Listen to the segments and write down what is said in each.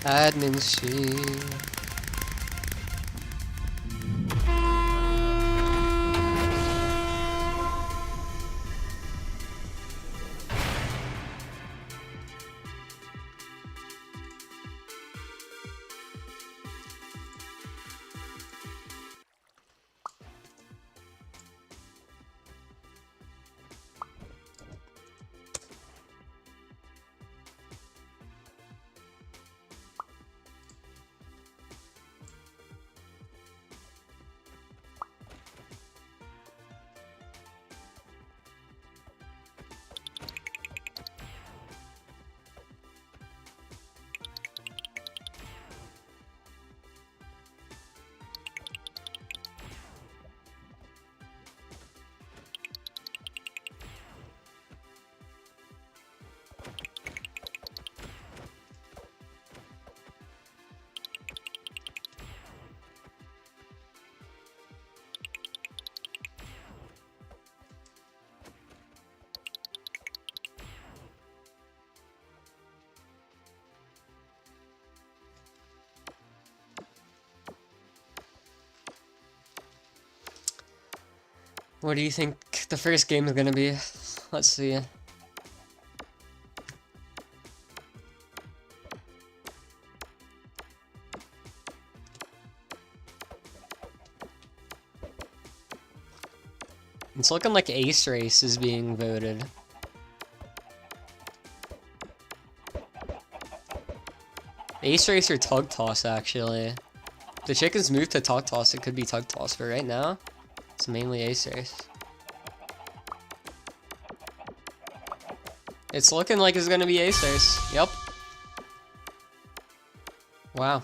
Admin sheet. What do you think the first game is gonna be? Let's see. It's looking like Ace Race is being voted. Ace Race or Tug Toss, actually. If the chickens move to Tug Toss, it could be Tug Toss, but right now, it's mainly Ace Race. It's looking like it's gonna be Ace Race. Yep. Wow.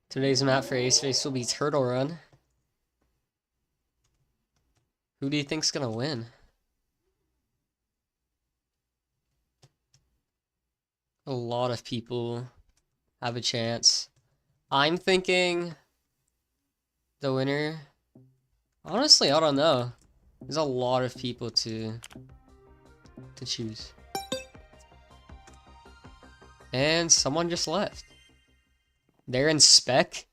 Today's map for Ace Race will be Turtle Run. Who do you think's gonna win? A lot of people have a chance. I'm thinking the winner. Honestly, I don't know. There's a lot of people to choose. And someone just left. They're in spec.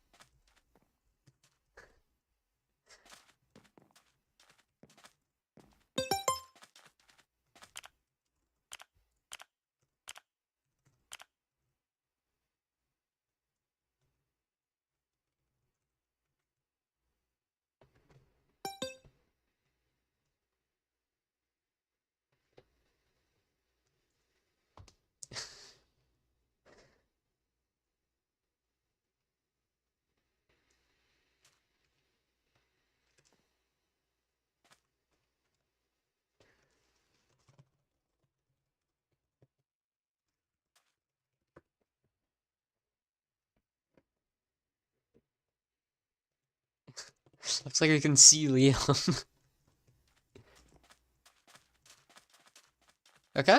Looks like we can see Liam. Okay.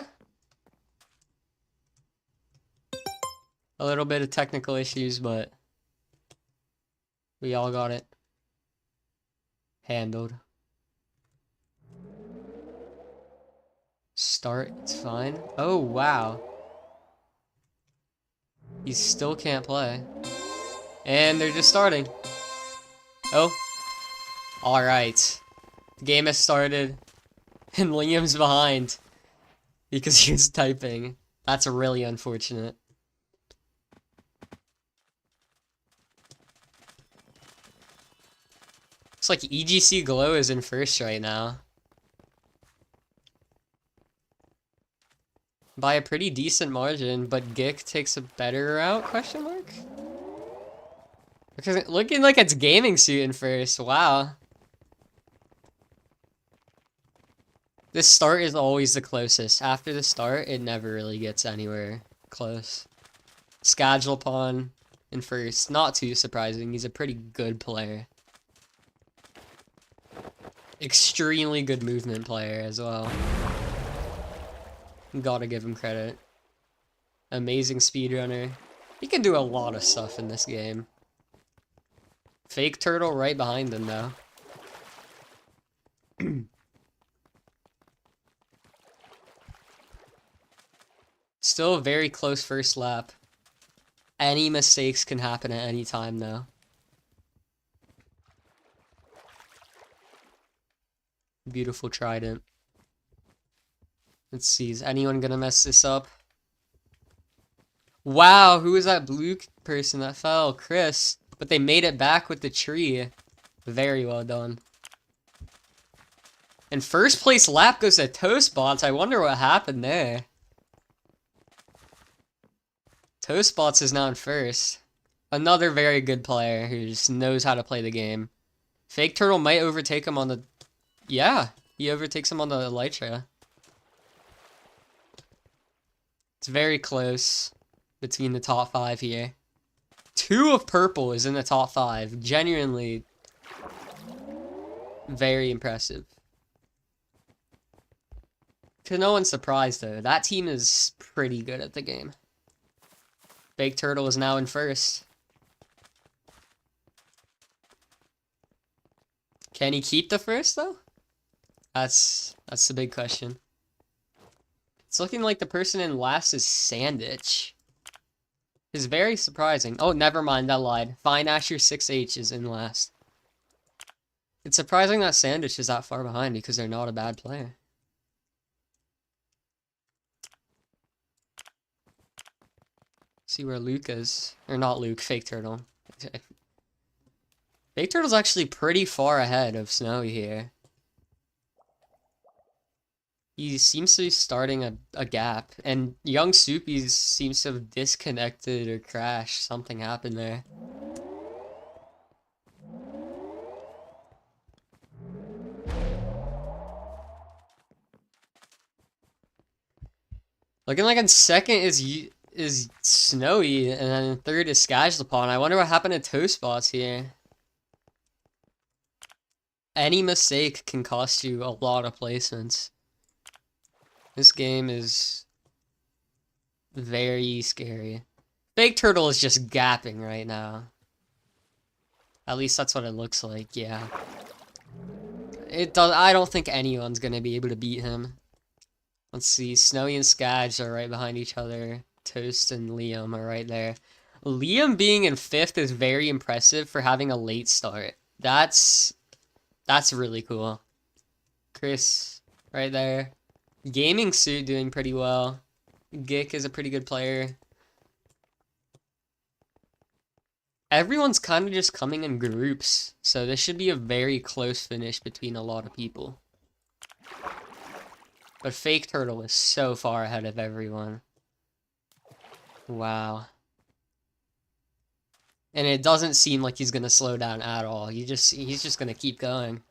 A little bit of technical issues, but we all got it handled. Start, it's fine. Oh, wow. He still can't play. And they're just starting. Oh. Alright. The game has started. And Liam's behind. Because he's typing. That's really unfortunate. Looks like EGC Glow is in first right now. By a pretty decent margin, but Gick takes a better route, question mark? Because looking like it's Gaming Suit in first, wow. This start is always the closest. After the start, it never really gets anywhere close. Schedule Pawn in first, not too surprising, he's a pretty good player. Extremely good movement player as well. Gotta give him credit. Amazing speedrunner. He can do a lot of stuff in this game. Fake turtle right behind him, though. Still a very close first lap. Any mistakes can happen at any time, though. Beautiful trident. Let's see, is anyone gonna mess this up? Wow, who was that blue person that fell? Chris. But they made it back with the tree. Very well done. And first place lap goes to Toastbots. I wonder what happened there. Toastbots is now in first. Another very good player who just knows how to play the game. Fake Turtle might overtake him on the... Yeah, he overtakes him on the Elytra. It's very close between the top 5 here. 2 of purple is in the top 5. Genuinely very impressive. To no one's surprise, though, that team is pretty good at the game. Fake Turtle is now in first. Can he keep the first, though? That's the big question. It's looking like the person in last is Sandwich. It's very surprising. Oh, never mind, I lied. Fine Asher 6H is in last. It's surprising that Sandwich is that far behind because they're not a bad player. See where Luke is. Or not Luke, Fake Turtle. Fake Turtle's actually pretty far ahead of Snowy here. He seems to be starting a gap. And Young Soupy seems to have disconnected or crashed. Something happened there. Looking like in second is Snowy, and then in third is Skagepon. I wonder what happened to Toastbots here. Any mistake can cost you a lot of placements. This game is very scary. Fake Turtle is just gapping right now. At least that's what it looks like, yeah. I don't think anyone's gonna be able to beat him. Let's see, Snowy and Skag are right behind each other. Toast and Liam are right there. Liam being in 5th is very impressive for having a late start. That's really cool. Chris, right there. Gaming Suit doing pretty well. Gick is a pretty good player. Everyone's kind of just coming in groups, so this should be a very close finish between a lot of people. But Fake Turtle is so far ahead of everyone. Wow. And it doesn't seem like he's gonna slow down at all. He's just gonna keep going.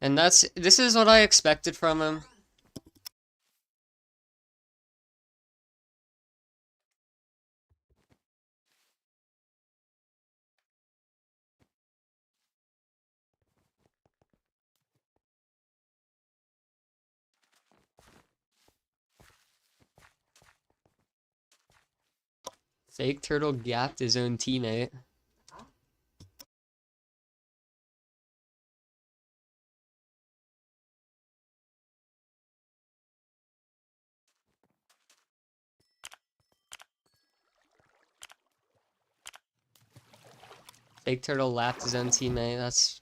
And this is what I expected from him. Fake Turtle gapped his own teammate. Fake Turtle lapped his own teammate.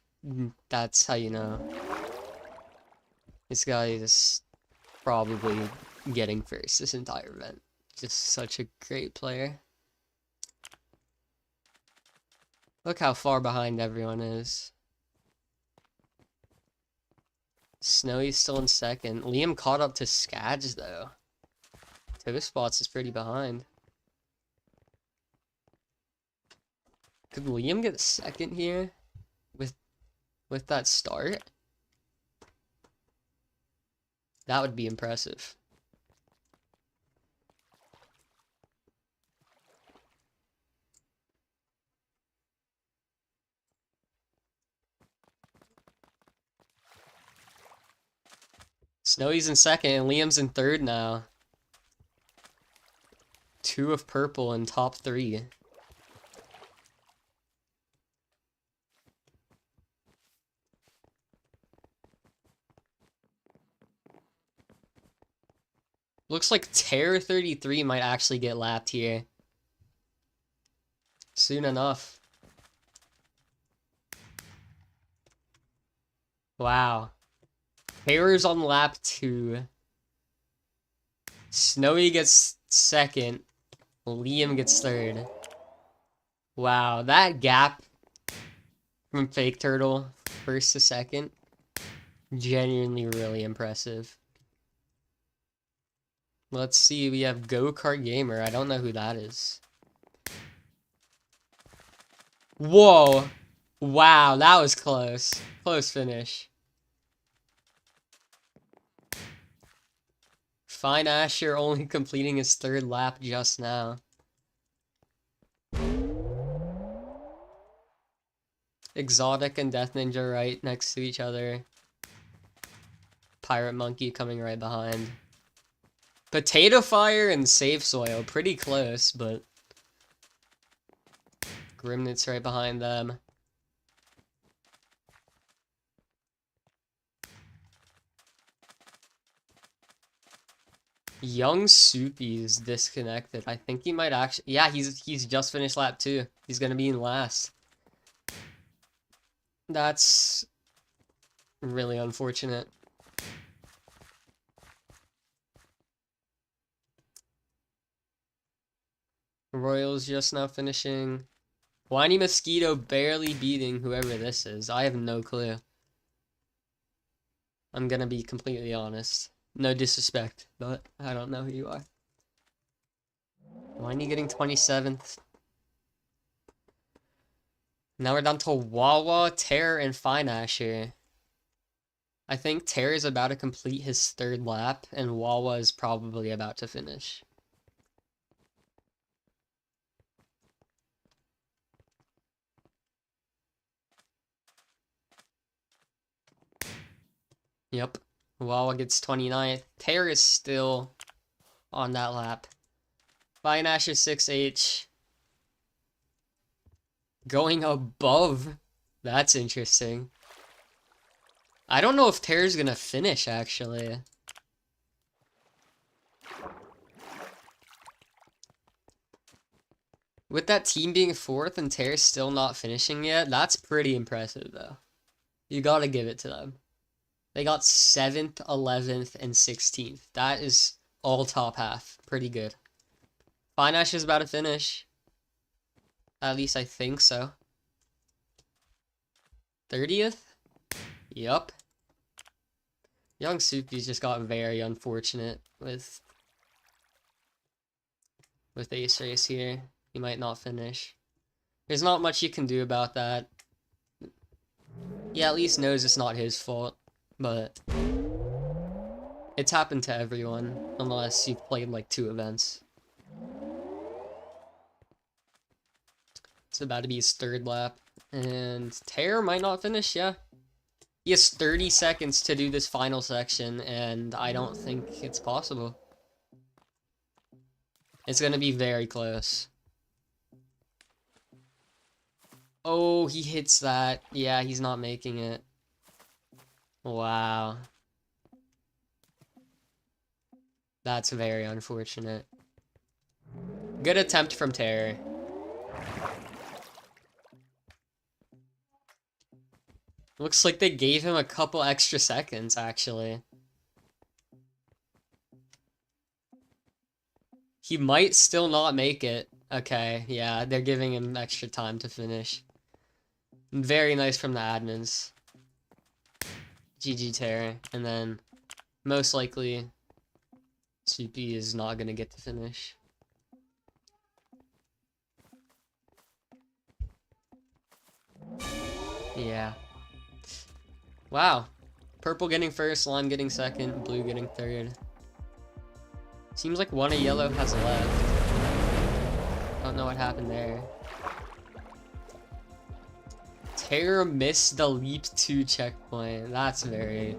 That's how you know. This guy is probably getting first this entire event. Just such a great player. Look how far behind everyone is. Snowy's still in second. Liam caught up to Skadge though. Toastbots is pretty behind. Could Liam get second here with that start? That would be impressive. Snowy's in second, and Liam's in third now. 2 of purple in top 3. Looks like Terror 33 might actually get lapped here. Soon enough. Wow. Terror's on lap 2. Snowy gets second. Liam gets third. Wow, that gap from Fake Turtle, first to second, genuinely really impressive. Let's see, we have Go-Kart Gamer. I don't know who that is. Whoa! Wow, that was close. Close finish. Fine Asher only completing his 3rd lap just now. Exotic and Death Ninja right next to each other. Pirate Monkey coming right behind. Potato Fire and Save Soil, pretty close, but Grimnit's right behind them. Young Soupy's disconnected. I think he might actually... Yeah, he's just finished lap 2. He's gonna be in last. That's really unfortunate. Royals just now finishing. Whiny Mosquito barely beating whoever this is. I have no clue. I'm gonna be completely honest. No disrespect, but I don't know who you are. Whiny getting 27th. Now we're down to Wawa, Terror, and Fine Asher. I think Terror is about to complete his 3rd lap, and Wawa is probably about to finish. Yep. Wawa gets 29th. Terror is still on that lap. Fine Asher 6H. Going above. That's interesting. I don't know if Terror's gonna finish, actually. With that team being 4th and Terror's still not finishing yet, that's pretty impressive, though. You gotta give it to them. They got 7th, 11th, and 16th. That is all top half. Pretty good. Fine Ash is about to finish. At least I think so. 30th? Yup. Young Soupy's just got very unfortunate with Ace Race here. He might not finish. There's not much you can do about that. He at least knows it's not his fault. But it's happened to everyone, unless you've played like 2 events. It's about to be his 3rd lap, and Terror might not finish, yeah. He has 30 seconds to do this final section, and I don't think it's possible. It's gonna be very close. Oh, he hits that. Yeah, he's not making it. Wow. That's very unfortunate. Good attempt from Terror. Looks like they gave him a couple extra seconds, actually. He might still not make it. Okay, yeah, they're giving him extra time to finish. Very nice from the admins. GG Terror, and then most likely Soupy is not gonna get to finish. Yeah. Wow. Purple getting 1st, Lime getting 2nd, Blue getting 3rd. Seems like one of yellow has left. Don't know what happened there. Terror missed the leap 2 checkpoint. That's very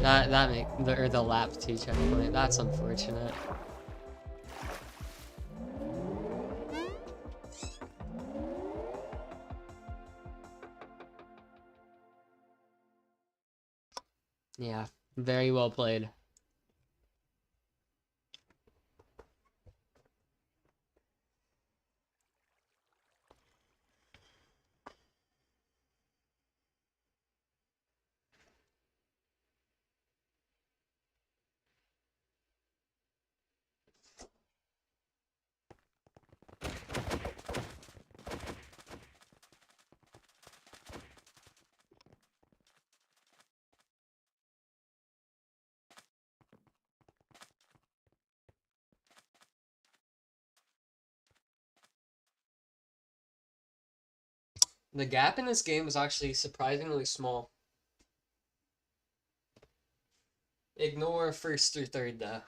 That make the lap 2 checkpoint. That's unfortunate. Yeah, very well played. The gap in this game is actually surprisingly small. Ignore first through third though.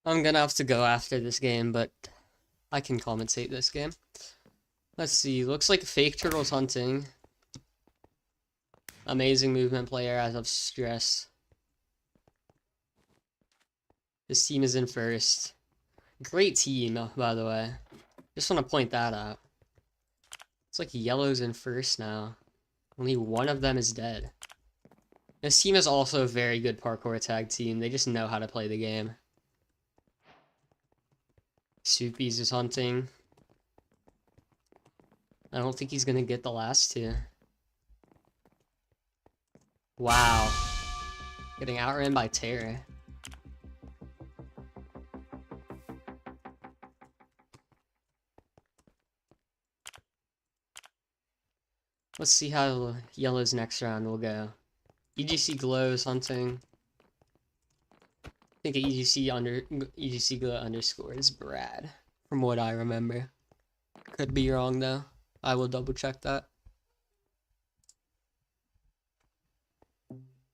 I'm gonna have to go after this game, but I can commentate this game. Let's see. Looks like Fake Turtle's hunting. Amazing movement player as of stress. This team is in first. Great team, by the way. Just want to point that out. It's like Yellow's in first now. Only one of them is dead. This team is also a very good parkour tag team. They just know how to play the game. Soupy's is hunting. I don't think he's gonna get the last two. Wow. Getting outran by Terra. Let's see how Yellow's next round will go. EGC Glow is hunting. I think EGC Glow underscore is Brad, from what I remember. Could be wrong though. I will double check that.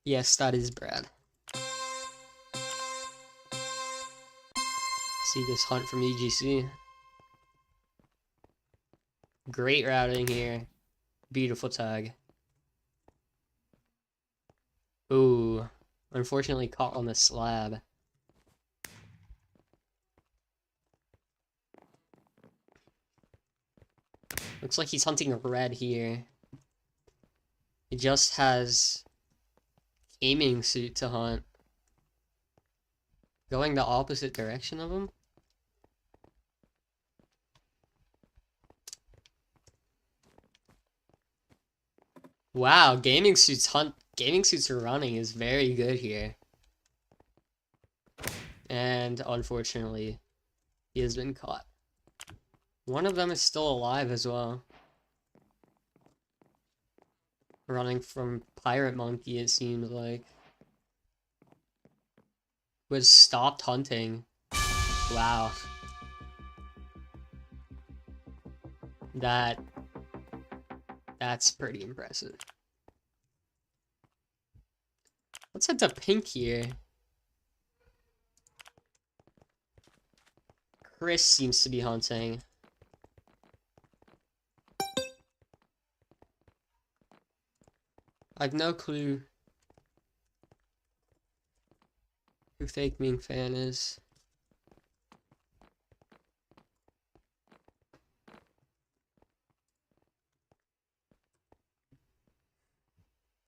Yes, that is Brad. See this hunt from EGC. Great routing here. Beautiful tag. Ooh, unfortunately caught on the slab. Looks like he's hunting a red here. He just has aiming suit to hunt. Going the opposite direction of him? Wow, gaming suits are running is very good here. And unfortunately, he has been caught. One of them is still alive as well. Running from Pirate Monkey, it seems like. Was stopped hunting. Wow. That's pretty impressive. Let's head to pink here. Chris seems to be hunting. I have no clue who Fake Ming Fan is.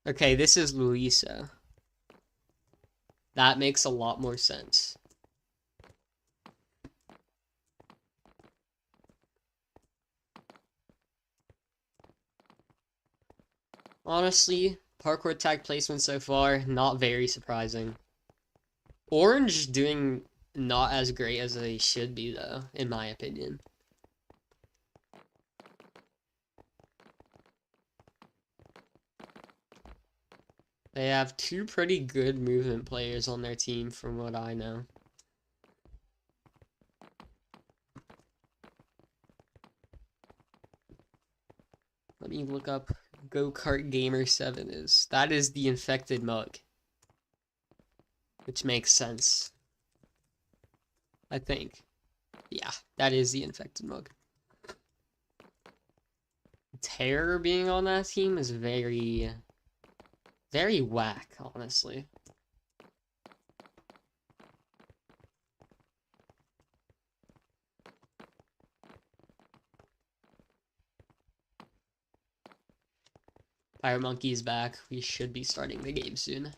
Okay, this is Luisa. That makes a lot more sense. Honestly, parkour tag placement so far, not very surprising. Orange doing not as great as they should be, though, in my opinion. They have two pretty good movement players on their team, from what I know. Let me look up Go-Kart Gamer 7 is. That is the infected mug. Which makes sense. I think. Yeah, that is the infected mug. Terror being on that team is very, very whack, honestly. Pirate Monkey is back. We should be starting the game soon.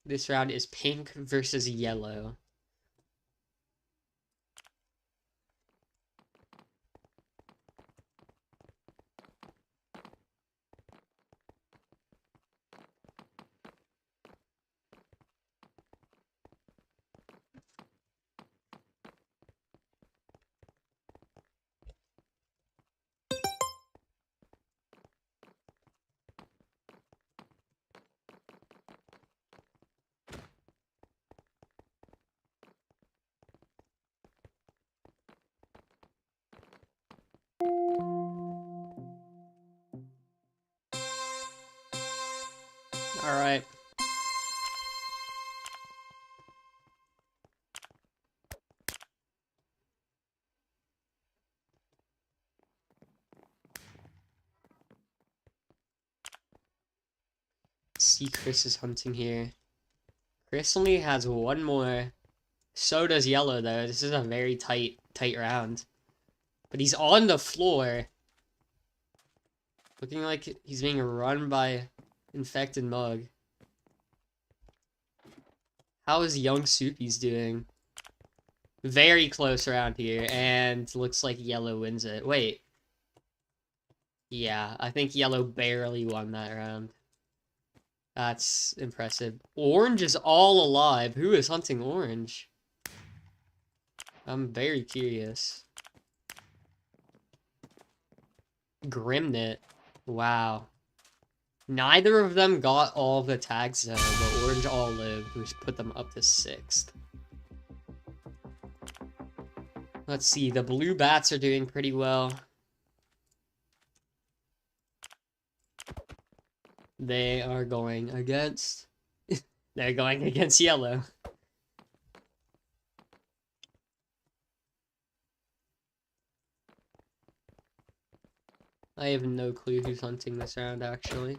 This round is pink versus yellow. Alright. See, Chris is hunting here. Chris only has one more. So does Yellow, though. This is a very tight round. But he's on the floor. Looking like he's being run by Infected Mug. How is Young Soupy's doing? Very close around here, and looks like Yellow wins it. Wait. Yeah, I think Yellow barely won that round. That's impressive. Orange is all alive. Who is hunting Orange? I'm very curious. Grimnit. Wow. Neither of them got all the tags though, but Orange all lived, which put them up to 6th. Let's see, the blue bats are doing pretty well. They are going against... They're going against Yellow. I have no clue who's hunting this round, actually.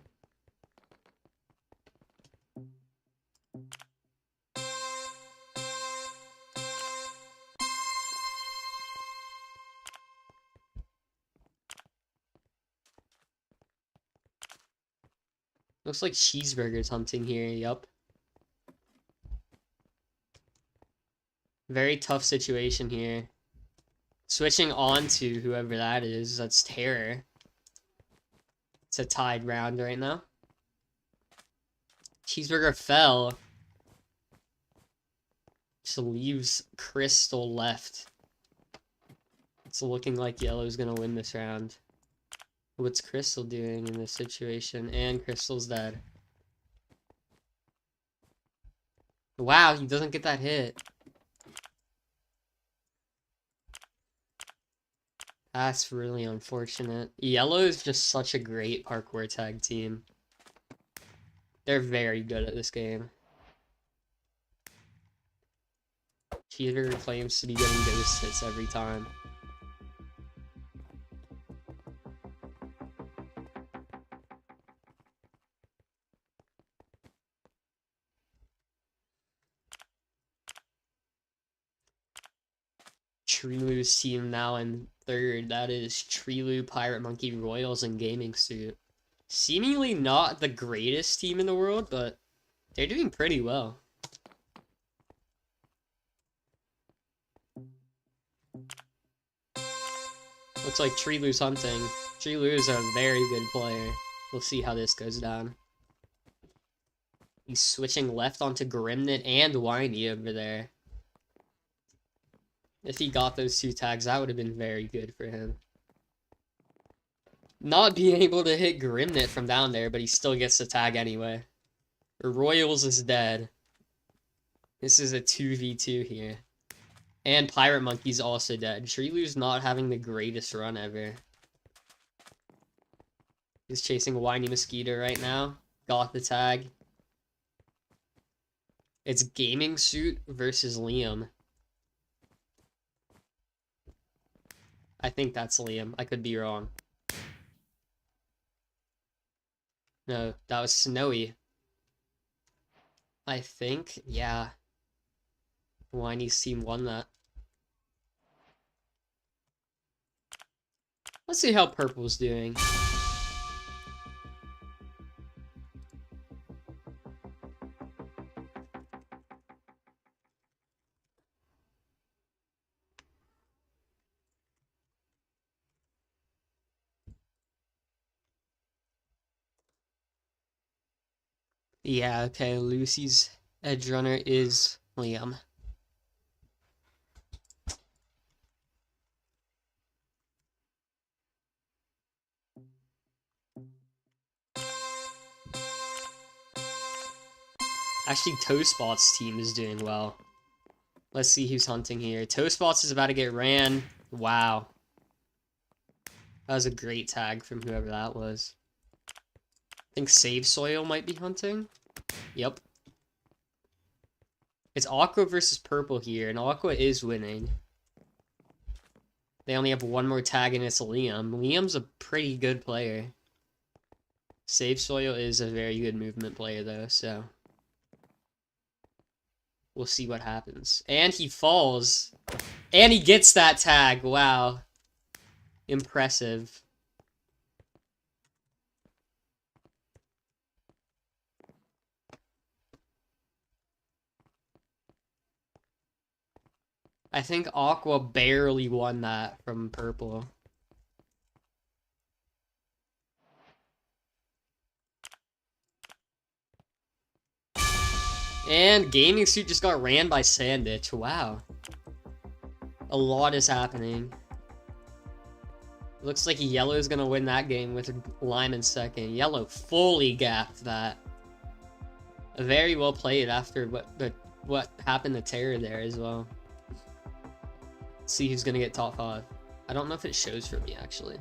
Looks like Cheeseburger's hunting here, yup. Very tough situation here. Switching on to whoever that is, that's Terror. It's a tied round right now. Cheeseburger fell. Just leaves Crystal left. It's looking like Yellow's gonna win this round. What's Crystal doing in this situation? And Crystal's dead. Wow, he doesn't get that hit. That's really unfortunate. Yellow is just such a great parkour tag team. They're very good at this game. Cheater claims to be getting ghost hits every time. Trilu's team now in 3rd. That is Trilu, Pirate Monkey, Royals, and Gaming Suit. Seemingly not the greatest team in the world, but they're doing pretty well. Looks like Trilu's hunting. Trilu is a very good player. We'll see how this goes down. He's switching left onto Grimnit and Whiny over there. If he got those 2 tags, that would have been very good for him. Not being able to hit Grimnit from down there, but he still gets the tag anyway. Royals is dead. This is a 2v2 here. And Pirate Monkey's also dead. Trilu's not having the greatest run ever. He's chasing Whiny Mosquito right now. Got the tag. It's Gaming Suit versus Liam. I think that's Liam. I could be wrong. No, that was Snowy. I think, yeah. Whiny's team won that. Let's see how Purple's doing. Yeah, okay, Lucy's edge runner is Liam. Actually, Toastbot's team is doing well. Let's see who's hunting here. Toastbots is about to get ran. Wow. That was a great tag from whoever that was. I think Save Soil might be hunting. Yep. It's Aqua versus Purple here, and Aqua is winning. They only have one more tag, and it's Liam. Liam's a pretty good player. Save Soil is a very good movement player, though, so... we'll see what happens. And he falls. And he gets that tag. Wow. Impressive. I think Aqua barely won that from Purple. And Gaming Suit just got ran by Sandwich. Wow. A lot is happening. Looks like Yellow's gonna win that game with Lime in second. Yellow fully gapped that. Very well played after what happened to Terror there as well. Let's see who's gonna get top 5. I don't know if it shows for me, actually.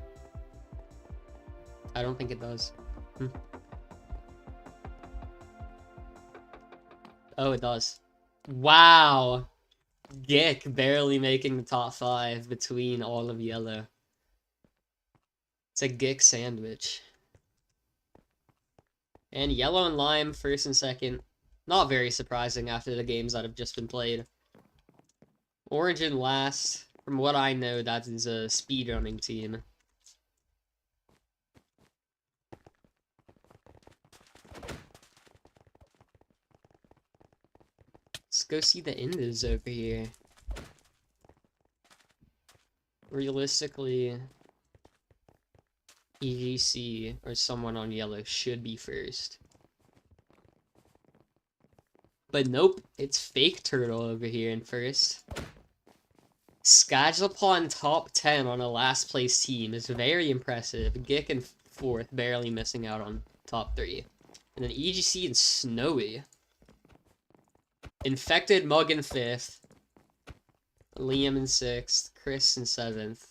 I don't think it does. Oh, it does. Wow. Gick barely making the top 5 between all of Yellow. It's a Gick sandwich. And Yellow and Lime first and second. Not very surprising after the games that have just been played. Origin last. From what I know, that is a speedrunning team. Let's go see the Indas over here. Realistically, EGC or someone on Yellow should be first. But nope, it's Fake Turtle over here in first. Skagapon top 10 on a last place team is very impressive. Gick in fourth, barely missing out on top 3. And then EGC and Snowy. Infected Mug in 5th. Liam in 6th. Chris in 7th.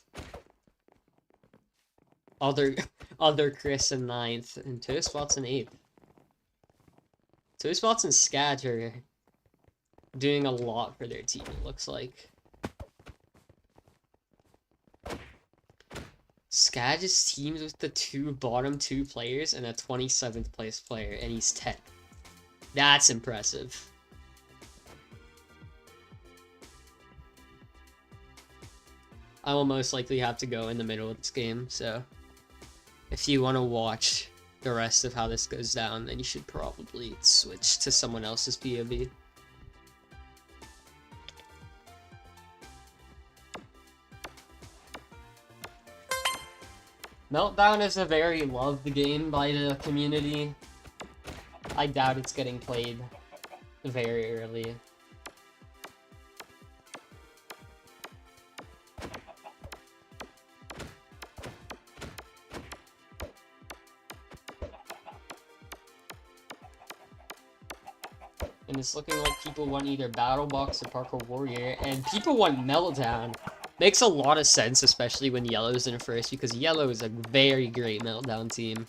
Other Chris in 9th. And Toastbots in 8th. Toastbots and Skag are doing a lot for their team, it looks like. Skag is teamed with the bottom 2 players and a 27th place player, and he's 10th. That's impressive. I will most likely have to go in the middle of this game, so if you want to watch the rest of how this goes down, then you should probably switch to someone else's POV. Meltdown is a very loved game by the community. I doubt it's getting played very early. And it's looking like people want either Battle Box or Parkour Warrior, and people want Meltdown. Makes a lot of sense, especially when Yellow's in first, because Yellow is a very great Meltdown team.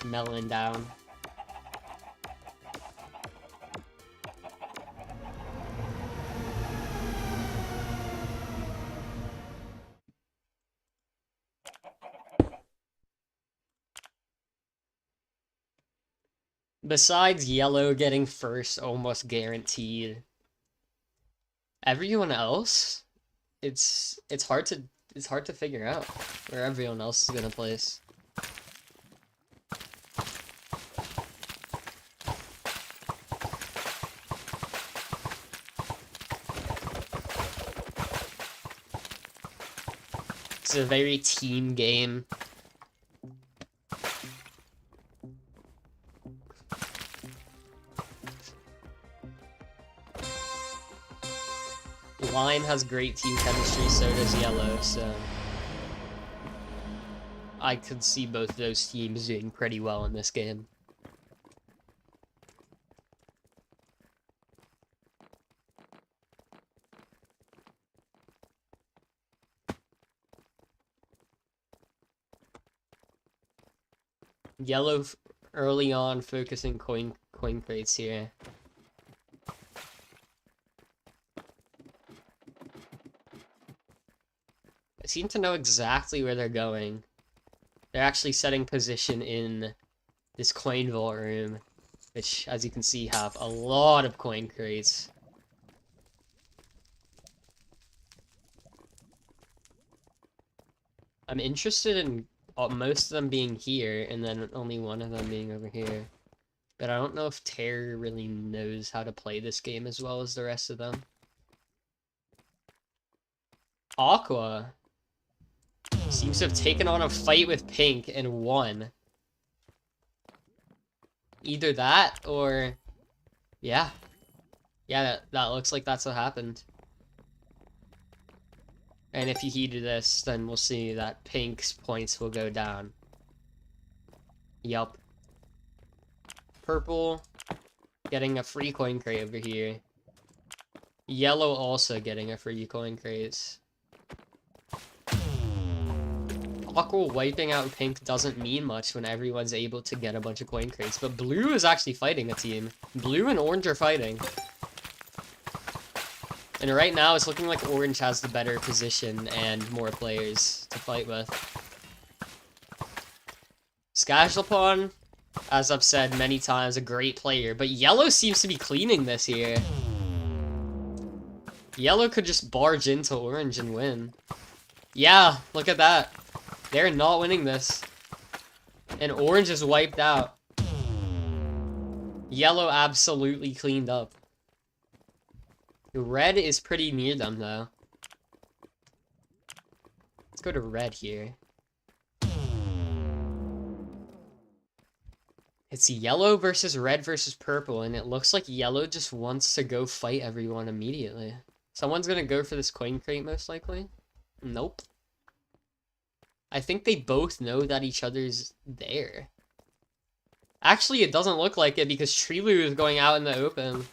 Melon down. Besides Yellow getting first, almost guaranteed, everyone else, it's hard to figure out where everyone else is gonna place. It's a very team game. Lime has great team chemistry, so does Yellow, so I could see both those teams doing pretty well in this game. Yellow early on focusing coin crates here. I seem to know exactly where they're going. They're actually setting position in this coin vault room, which, as you can see, have a lot of coin crates. I'm interested in most of them being here, and then only one of them being over here. But I don't know if Terror really knows how to play this game as well as the rest of them. Aqua seems to have taken on a fight with Pink and won. Either that or... yeah. Yeah, that looks like that's what happened. And if you heed this, then we'll see that Pink's points will go down. Yup. Purple getting a free coin crate over here. Yellow also getting a free coin crate. Aqua wiping out Pink doesn't mean much when everyone's able to get a bunch of coin crates, but Blue is actually fighting a team. Blue and Orange are fighting. And right now, it's looking like Orange has the better position and more players to fight with. Skashlepon, as I've said many times, a great player, but Yellow seems to be cleaning this here. Yellow could just barge into Orange and win. Yeah, look at that. They're not winning this. And Orange is wiped out. Yellow absolutely cleaned up. Red is pretty near them, though. Let's go to Red here. It's Yellow versus Red versus Purple, and it looks like Yellow just wants to go fight everyone immediately. Someone's gonna go for this coin crate, most likely. Nope. I think they both know that each other's there. Actually, it doesn't look like it because Trilu is going out in the open.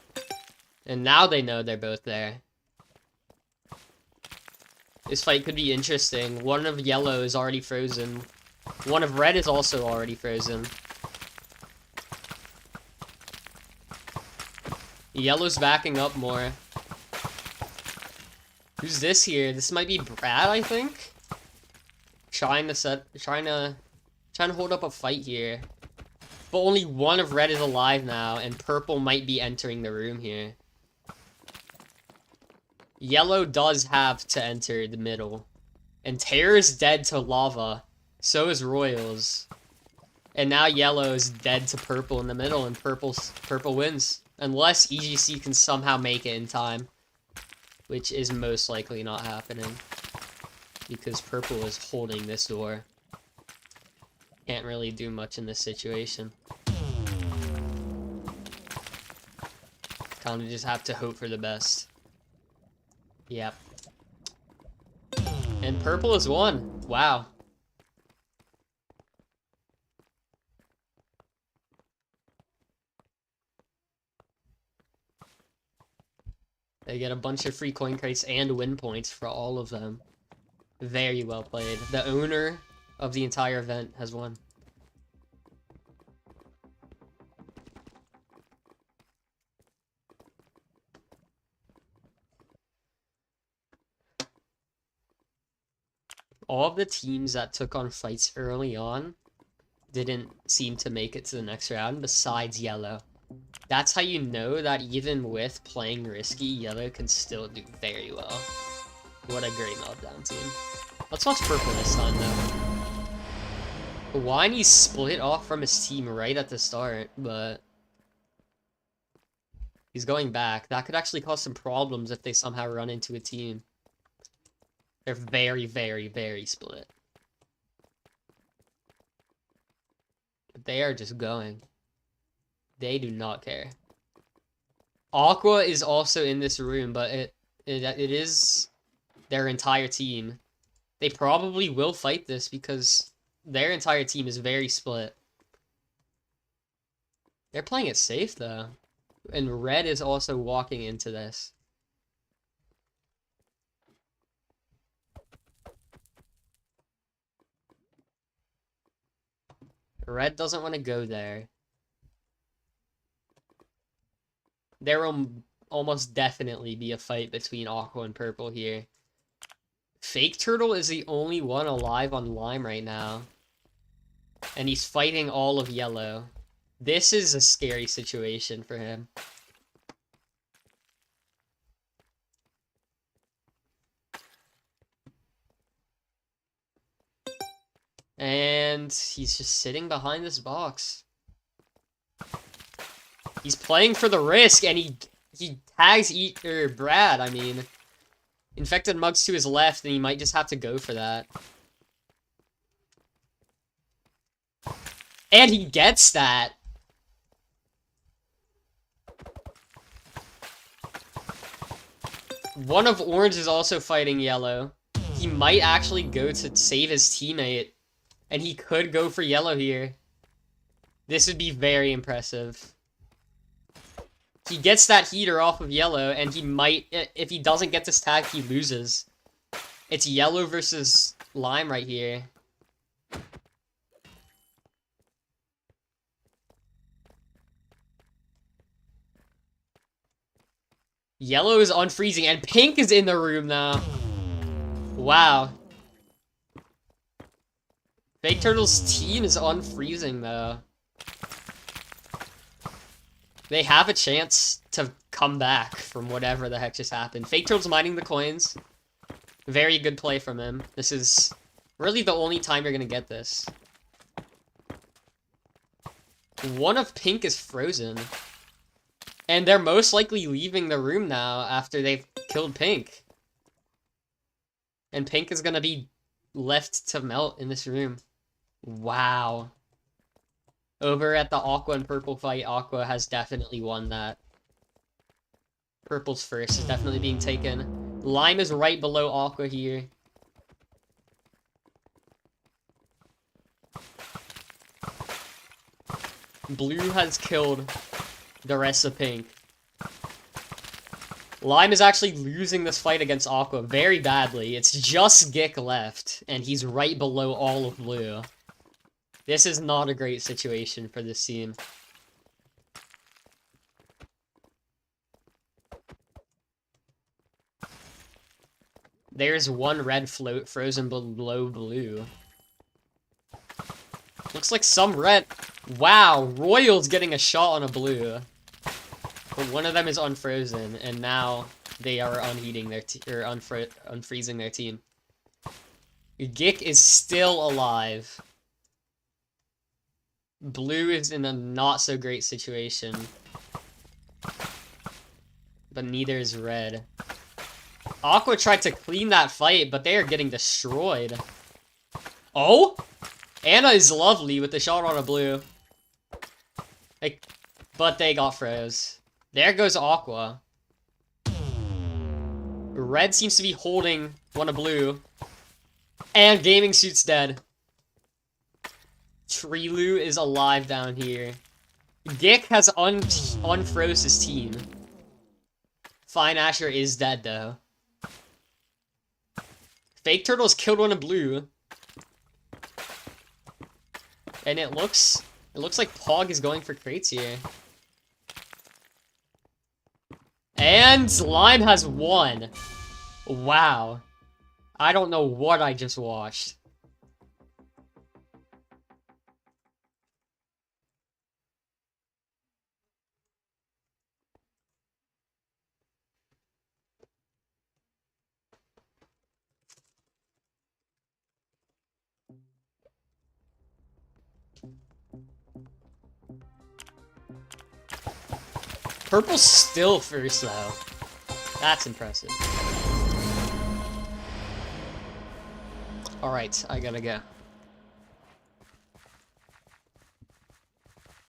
And now they know they're both there. This fight could be interesting. One of Yellow is already frozen. One of Red is also already frozen. Yellow's backing up more. Who's this here? This might be Brad, I think? Trying to hold up a fight here. But only one of Red is alive now, and Purple might be entering the room here. Yellow does have to enter the middle. And Terror is dead to Lava. So is Royals. And now Yellow is dead to Purple in the middle, and Purple wins. Unless EGC can somehow make it in time. Which is most likely not happening. Because Purple is holding this door. Can't really do much in this situation. Kind of just have to hope for the best. Yep. And Purple has won. Wow. They get a bunch of free coin crates and win points for all of them. Very well played. The owner of the entire event has won. All of the teams that took on fights early on didn't seem to make it to the next round, besides Yellow. That's how you know that even with playing risky, Yellow can still do very well. What a great meltdown team. Let's watch Purple this time, though. Whiny split off from his team right at the start, but he's going back. That could actually cause some problems if they somehow run into a team. They're very, very, very split. But they are just going. They do not care. Aqua is also in this room, but it is their entire team. They probably will fight this because their entire team is very split. They're playing it safe, though. And Red is also walking into this. Red doesn't want to go there. There will almost definitely be a fight between Aqua and Purple here. Fake Turtle is the only one alive on Lime right now. And he's fighting all of Yellow. This is a scary situation for him. And he's just sitting behind this box. He's playing for the risk, and he tags Brad, I mean. Infected Mugs to his left, and he might just have to go for that. And he gets that. One of Orange is also fighting Yellow. He might actually go to save his teammate. And he could go for Yellow here. This would be very impressive. He gets that heater off of Yellow, and he might, if he doesn't get this tag, he loses. It's Yellow versus Lime right here. Yellow is unfreezing, and Pink is in the room now. Wow. Fake Turtle's team is unfreezing, though. They have a chance to come back from whatever the heck just happened. Fake Turtle's mining the coins. Very good play from him. This is really the only time you're gonna get this. One of Pink is frozen. And they're most likely leaving the room now after they've killed Pink. And Pink is gonna be left to melt in this room. Wow. Over at the Aqua and Purple fight, Aqua has definitely won that. Purple's first is definitely being taken. Lime is right below Aqua here. Blue has killed the rest of Pink. Lime is actually losing this fight against Aqua very badly. It's just Gick left, and he's right below all of Blue. This is not a great situation for this team. There's one red float frozen below Blue. Looks like some red... Wow, Royal's getting a shot on a Blue. But one of them is unfrozen, and now they are unheating their unfreezing their team. Gick is still alive. Blue is in a not so great situation. But neither is Red. Aqua tried to clean that fight, but they are getting destroyed. Oh? Anna is lovely with the shot on a Blue. But they got froze. There goes Aqua. Red seems to be holding one of Blue. And Gaming Suit's dead. Trilu is alive down here. Gick has unfroze his team. Fine Asher is dead, though. Fake Turtle's killed one of Blue. And it looks like Pog is going for crates here. And Lime has won. Wow. I don't know what I just watched. Purple's still first, though. That's impressive. Alright, I gotta go.